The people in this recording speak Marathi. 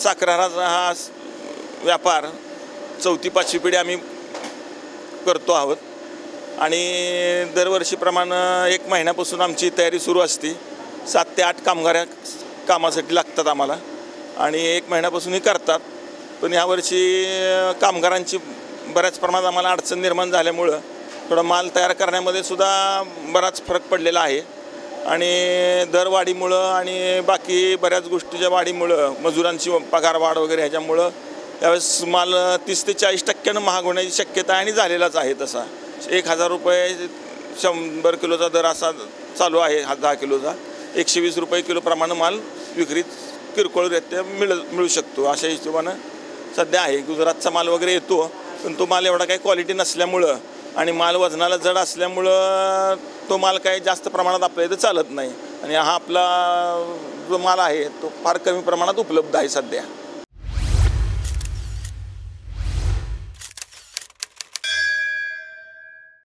साखराचा हा व्यापार 4वी-5वी पिढी आम्ही करतो आहोत आणि दरवर्षीप्रमाणे 1 महिन्यापासून आमची तयारी सुरू असते. 7 ते 8 कामगार कामासाठी लागतात आम्हाला आणि 1 महिन्यापासूनही करतात. पण यावर्षी कामगारांची बऱ्याच प्रमाणात आम्हाला अडचण निर्माण झाल्यामुळं थोडा माल तयार करण्यामध्ये सुद्धा बराच फरक पडलेला आहे आणि दरवाढीमुळं आणि बाकी बऱ्याच गोष्टीच्या वाढीमुळं मजुरांची पगारवाढ वगैरे ह्याच्यामुळं यावेळेस माल 30 ते 40% महाग होण्याची शक्यता आहे आणि झालेलाच आहे. तसा 1000 रुपये 100 किलोचा दर असा चालू आहे. 10 किलोचा 120 रुपये किलोप्रमाणे माल विक्रीत किरकोळरित्या मिळू शकतो अशा हिशोबानं सध्या आहे. गुजरातचा माल वगैरे येतो पण तो माल एवढा काही क्वालिटी नसल्यामुळं आणि माल वजनाला जड असल्यामुळं तो माल काही जास्त प्रमाणात आपल्या इथं चालत नाही आणि हा आपला जो माल आहे तो फार कमी प्रमाणात उपलब्ध आहे सध्या.